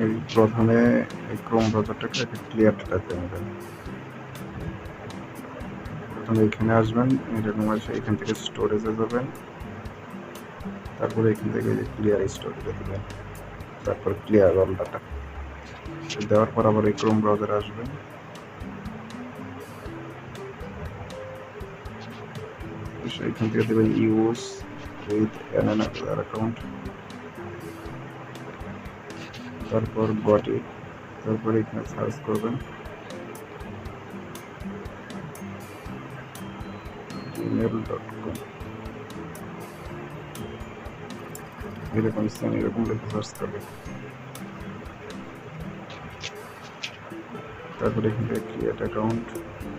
এই প্রথমে এই ক্রোম ব্রাউজারটাকে একটা ক্লিয়ার ডাটাতে নেবেন। প্রথমে এখানে আসবেন, এরকম আছে, এখান থেকে স্টোরেজে যাবেন, তারপরে এখান থেকে ক্লিয়ার স্টোরেজে দেবেন, তারপর ক্লিয়ার অল ডাটা দেওয়ার পর আবার এই ক্রোম ব্রাউজারে আসবেন। এখান থেকে দেবেন ইউজ উইথ অ্যানাদার অ্যাকাউন্ট, তারপর গট ইট, তারপর এখানে সার্চ করবেন gmail.com, এরকম স্থান এরকম লিখে সার্চ করবেন। তারপর এখান থেকে ক্রিয়েট অ্যাকাউন্ট,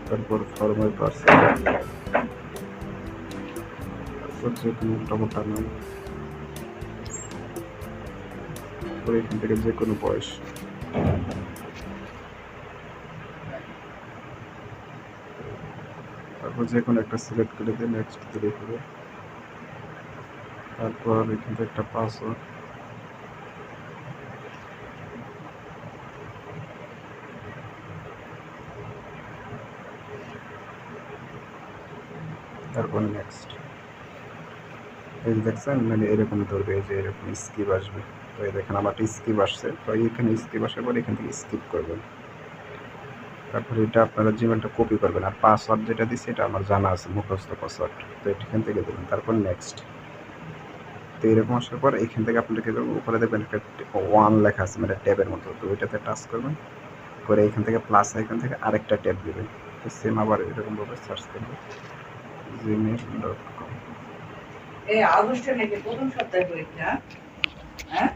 তারপর ফরমাল পার্সন, তারপর যে কোনো টমেটোর নাম, তারপর এখান থেকে যে কোনো বয়স, তারপর যে কোনো একটা সিলেক্ট করে দিয়ে নেক্সট দিলে হবে। তারপর এখান থেকে একটা পাসওয়ার্ড, তারপর নেক্সট। এই দেখছেন, মানে এরকম ধরবে, যে এরকম স্কিপ আসবে। তো এই দেখেন আমার স্কিপ আসছে, তো এখানে স্কিপ আসার পর এখান থেকে স্কিপ করবেন। তারপরে এটা আপনারা জিমেলটা কপি করবেন, আর পাসওয়ার্ড যেটা দিচ্ছে এটা আমার জানা আছে, মুখস্থ পাসওয়ার্ড, তো এখান থেকে দেবেন। তারপর নেক্সট। তো এরকম আসার পর এখান থেকে আপনাদেরকে উপরে দেখবেন একটা ওয়ান লেখা আছে, মানে ট্যাবের মতো, তো ওইটাতে টাচ করবেন, করে এখান থেকে প্লাস আইকন থেকে আরেকটা ট্যাব দেবেন, তো সেম আবার এরকমভাবে সার্চ করবেন gmail.com। এই আগস্টে নাকি প্রথম সপ্তাহে পরীক্ষা, হ্যাঁ?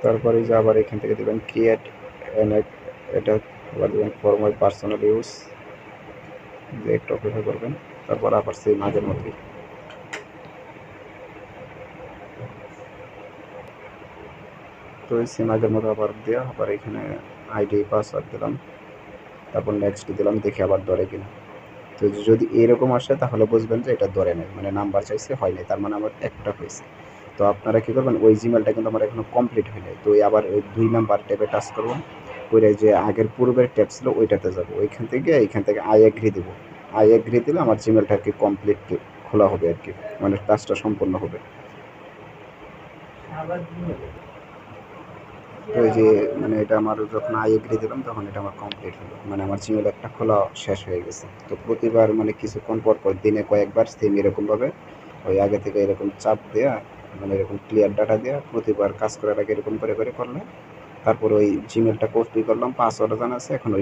তারপরে যে আবার এখান থেকে দেবেন ক্রিয়েট, এটা আবার দেবেন ফর মাই পার্সোনাল ইউজ, যে একটু অপেক্ষা করবেন, তারপর আবার সেই মাঝের মধ্যেই তো এই সেম আগের মতো আবার দেওয়া, আবার এখানে আইডি পাসওয়ার্ড দিলাম, তারপর নেক্সট দিলাম, দেখি আবার ধরে কিনা। তো যদি এরকম আসে তাহলে বুঝবেন যে এটা ধরে নেই, মানে নাম্বার চাইছে হয় নাই, তার মানে আমার একটা হয়েছে। তো আপনারা কী করবেন, ওই জিমেলটা কিন্তু আমার এখনো কমপ্লিট হয় নাই, তো আবার ওই 2 নাম্বার ট্যাবে টাচ করবেন, করে যে আগের পূর্বের ট্যাব ছিল ওইটাতে যাবো, ওইখান থেকে আই এগ্রি দেবো। আই এগ্রি দিলে আমার জিমেলটা আর কি কমপ্লিট খোলা হবে আর কি, মানে কাজটা সম্পূর্ণ হবে। তো এই যে মানে এটা আমার যখন আই এগ্রি দিলাম তখন এটা আমার কমপ্লিট হলো, মানে আমার জিমেল একটা খোলা শেষ হয়ে গেছে। তো প্রতিবার মানে কিছুক্ষণ পর পর দিনে কয়েকবার সেম এরকমভাবে ওই আগে থেকে এরকম চাপ দেওয়া, মানে এরকম ক্লিয়ার ডাটা দেওয়া, প্রতিবার কাজ করার আগে এরকম করে করলে তারপর ওই জিমেলটা কপি করলাম, পাসওয়ার্ড জানা আছে, এখন ওই